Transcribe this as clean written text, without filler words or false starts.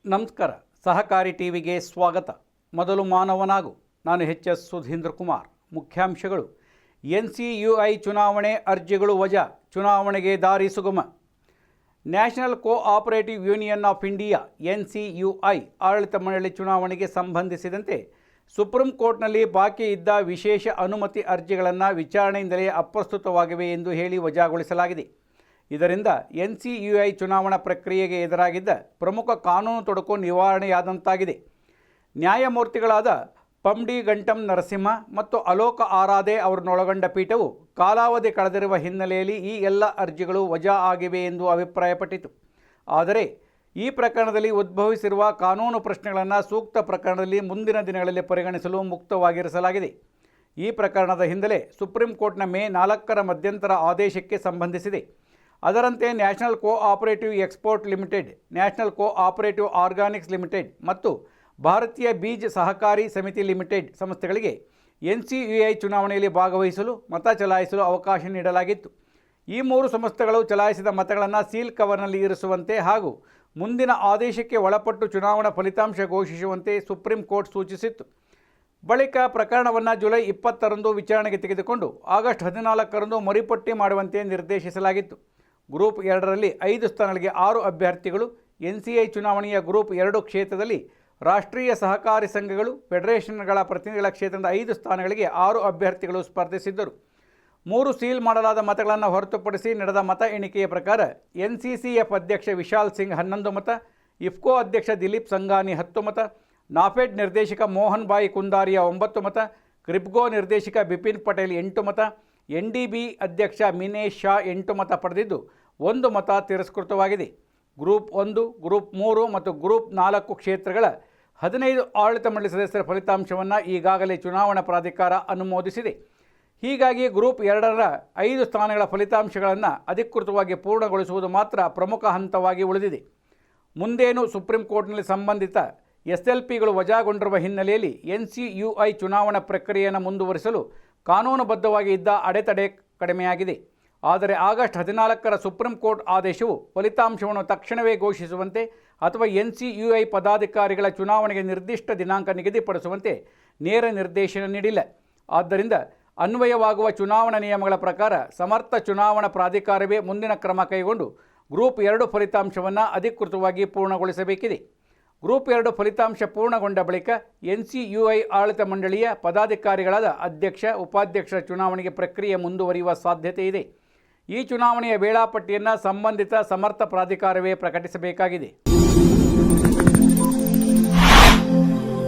ನಮಸ್ಕಾರ. ಸಹಕಾರಿ ಟಿವಿಗೆ ಸ್ವಾಗತ. ಮೊದಲು ಮಾನವನಾಗು. ನಾನು ಎಚ್ ಸುಧೀಂದ್ರ ಕುಮಾರ್. ಮುಖ್ಯಾಂಶಗಳು: NCUI ಚುನಾವಣೆ ಅರ್ಜಿಗಳು ವಜಾ, ಚುನಾವಣೆಗೆ ದಾರಿ ಸುಗಮ. National cooperative union of India NCUI ಆಡಳಿತ ಮಂಡಳಿ ಚುನಾವಣೆಗೆ ಸಂಬಂಧಿಸಿದಂತೆ ಸುಪ್ರೀಂ ಕೋರ್ಟ್ನಲ್ಲಿ ಬಾಕಿ ಇದ್ದ ವಿಶೇಷ ಅನುಮತಿ ಅರ್ಜಿಗಳನ್ನು ವಿಚಾರಣೆಯಿಂದಲೇ ಅಪ್ರಸ್ತುತವಾಗಿವೆ ಎಂದು ಹೇಳಿ ವಜಾಗೊಳಿಸಲಾಗಿದೆ. ಇದರಿಂದ NCUI ಚುನಾವಣಾ ಪ್ರಕ್ರಿಯೆಗೆ ಎದುರಾಗಿದ್ದ ಪ್ರಮುಖ ಕಾನೂನು ತೊಡಕು ನಿವಾರಣೆಯಾದಂತಾಗಿದೆ. ನ್ಯಾಯಮೂರ್ತಿಗಳಾದ ಪಂಡಿ ಗಂಟಂ ನರಸಿಂಹ ಮತ್ತು ಅಲೋಕ ಆರಾಧೆ ಅವರನ್ನೊಳಗೊಂಡ ಪೀಠವು ಕಾಲಾವಧಿ ಕಳೆದಿರುವ ಹಿನ್ನೆಲೆಯಲ್ಲಿ ಈ ಎಲ್ಲ ಅರ್ಜಿಗಳು ವಜಾ ಆಗಿವೆ ಎಂದು ಅಭಿಪ್ರಾಯಪಟ್ಟಿತು. ಆದರೆ ಈ ಪ್ರಕರಣದಲ್ಲಿ ಉದ್ಭವಿಸಿರುವ ಕಾನೂನು ಪ್ರಶ್ನೆಗಳನ್ನು ಸೂಕ್ತ ಪ್ರಕರಣದಲ್ಲಿ ಮುಂದಿನ ದಿನಗಳಲ್ಲಿ ಪರಿಗಣಿಸಲು ಮುಕ್ತವಾಗಿರಿಸಲಾಗಿದೆ. ಈ ಪ್ರಕರಣದ ಹಿನ್ನೆಲೆ ಸುಪ್ರೀಂ ಕೋರ್ಟ್ನ ಮೇ 4ರ ಮಧ್ಯಂತರ ಆದೇಶಕ್ಕೆ ಸಂಬಂಧಿಸಿದೆ. ಅದರಂತೆ national cooperative export limited, national cooperative organics limited ಮತ್ತು ಭಾರತೀಯ ಬೀಜ ಸಹಕಾರಿ ಸಮಿತಿ ಲಿಮಿಟೆಡ್ ಸಂಸ್ಥೆಗಳಿಗೆ NCUI ಚುನಾವಣೆಯಲ್ಲಿ ಭಾಗವಹಿಸಲು ಮತ ಚಲಾಯಿಸಲು ಅವಕಾಶ ನೀಡಲಾಗಿತ್ತು. ಈ ಮೂರು ಸಂಸ್ಥೆಗಳು ಚಲಾಯಿಸಿದ ಮತಗಳನ್ನು ಸೀಲ್ ಕವರ್ನಲ್ಲಿ ಇರಿಸುವಂತೆ ಹಾಗೂ ಮುಂದಿನ ಆದೇಶಕ್ಕೆ ಒಳಪಟ್ಟು ಚುನಾವಣಾ ಫಲಿತಾಂಶ ಘೋಷಿಸುವಂತೆ ಸುಪ್ರೀಂ ಕೋರ್ಟ್ ಸೂಚಿಸಿತ್ತು. ಬಳಿಕ ಪ್ರಕರಣವನ್ನು ಜುಲೈ 20ರಂದು ವಿಚಾರಣೆಗೆ ತೆಗೆದುಕೊಂಡು ಆಗಸ್ಟ್ 14ರಂದು ಮರುಪಟ್ಟಿ ಮಾಡುವಂತೆ ನಿರ್ದೇಶಿಸಲಾಗಿತ್ತು. ಗ್ರೂಪ್ 2ರಲ್ಲಿ 5 ಸ್ಥಾನಗಳಿಗೆ 6 ಅಭ್ಯರ್ಥಿಗಳು, NCI ಚುನಾವಣೆಯ ಗ್ರೂಪ್ 2 ಕ್ಷೇತ್ರದಲ್ಲಿ ರಾಷ್ಟ್ರೀಯ ಸಹಕಾರಿ ಸಂಘಗಳು, ಫೆಡರೇಷನ್ಗಳ ಪ್ರತಿನಿಧಿಗಳ ಕ್ಷೇತ್ರದ 5 ಸ್ಥಾನಗಳಿಗೆ 6 ಅಭ್ಯರ್ಥಿಗಳು ಸ್ಪರ್ಧಿಸಿದ್ದರು. 3 ಸೀಲ್ ಮಾಡಲಾದ ಮತಗಳನ್ನು ಹೊರತುಪಡಿಸಿ ನಡೆದ ಮತ ಎಣಿಕೆಯ ಪ್ರಕಾರ NCCF ಅಧ್ಯಕ್ಷ ವಿಶಾಲ್ ಸಿಂಗ್ 11 ಮತ, ಇಫ್ಕೋ ಅಧ್ಯಕ್ಷ ದಿಲೀಪ್ ಸಂಘಾನಿ 10 ಮತ, ನಾಫೆಡ್ ನಿರ್ದೇಶಕ ಮೋಹನ್ ಭಾಯ್ ಕುಂದಾರಿಯಾ 9 ಮತ, ಕ್ರಿಬ್ಗೋ ನಿರ್ದೇಶಕ ಬಿಪಿನ್ ಪಟೇಲ್ 8 ಮತ, NDB ಅಧ್ಯಕ್ಷ ಮಿನೇಶ್ ಶಾ 8 ಮತ ಪಡೆದಿದ್ದು 1 ಮತ ತಿರಸ್ಕೃತವಾಗಿದೆ. ಗ್ರೂಪ್ 1, ಗ್ರೂಪ್ 3 ಮತ್ತು ಗ್ರೂಪ್ 4 ಕ್ಷೇತ್ರಗಳ 15 ಆಡಳಿತ ಮಂಡಳಿ ಸದಸ್ಯರ ಫಲಿತಾಂಶವನ್ನು ಈಗಾಗಲೇ ಚುನಾವಣಾ ಪ್ರಾಧಿಕಾರ ಅನುಮೋದಿಸಿದೆ. ಹೀಗಾಗಿ ಗ್ರೂಪ್ 2ರ 5 ಸ್ಥಾನಗಳ ಫಲಿತಾಂಶಗಳನ್ನು ಅಧಿಕೃತವಾಗಿ ಪೂರ್ಣಗೊಳಿಸುವುದು ಮಾತ್ರ ಪ್ರಮುಖ ಹಂತವಾಗಿ ಉಳಿದಿದೆ. ಮುಂದೇನು ಸುಪ್ರೀಂ ಕೋರ್ಟ್ನಲ್ಲಿ ಸಂಬಂಧಿತ SLPಗಳು ವಜಾಗೊಂಡಿರುವ ಹಿನ್ನೆಲೆಯಲ್ಲಿ NCUI ಚುನಾವಣಾ ಪ್ರಕ್ರಿಯೆಯನ್ನು ಮುಂದುವರಿಸಲು ಕಾನೂನುಬದ್ಧವಾಗಿ ಇದ್ದ ಅಡೆತಡೆ ಕಡಿಮೆಯಾಗಿದೆ. ಆದರೆ ಆಗಸ್ಟ್ 14ರ ಸುಪ್ರೀಂ ಕೋರ್ಟ್ ಆದೇಶವು ಫಲಿತಾಂಶವನ್ನು ತಕ್ಷಣವೇ ಘೋಷಿಸುವಂತೆ ಅಥವಾ NCUI ಪದಾಧಿಕಾರಿಗಳ ಚುನಾವಣೆಗೆ ನಿರ್ದಿಷ್ಟ ದಿನಾಂಕ ನಿಗದಿಪಡಿಸುವಂತೆ ನೇರ ನಿರ್ದೇಶನ ನೀಡಿಲ್ಲ. ಆದ್ದರಿಂದ ಅನ್ವಯವಾಗುವ ಚುನಾವಣಾ ನಿಯಮಗಳ ಪ್ರಕಾರ ಸಮರ್ಥ ಚುನಾವಣಾ ಪ್ರಾಧಿಕಾರವೇ ಮುಂದಿನ ಕ್ರಮ ಕೈಗೊಂಡು ಗ್ರೂಪ್ 2 ಫಲಿತಾಂಶವನ್ನು ಅಧಿಕೃತವಾಗಿ ಪೂರ್ಣಗೊಳಿಸಬೇಕಿದೆ. ಗ್ರೂಪ್ 2 ಫಲಿತಾಂಶ ಪೂರ್ಣಗೊಂಡ ಬಳಿಕ NCUI ಆಡಳಿತ ಮಂಡಳಿಯ ಪದಾಧಿಕಾರಿಗಳಾದ ಅಧ್ಯಕ್ಷ, ಉಪಾಧ್ಯಕ್ಷರ ಚುನಾವಣೆಗೆ ಪ್ರಕ್ರಿಯೆ ಮುಂದುವರಿಯುವ ಸಾಧ್ಯತೆ ಇದೆ. ಈ ಚುನಾವಣೆಯ ವೇಳಾಪಟ್ಟಿಯನ್ನು ಸಂಬಂಧಿತ ಸಮರ್ಥ ಪ್ರಾಧಿಕಾರವೇ ಪ್ರಕಟಿಸಬೇಕಾಗಿದೆ.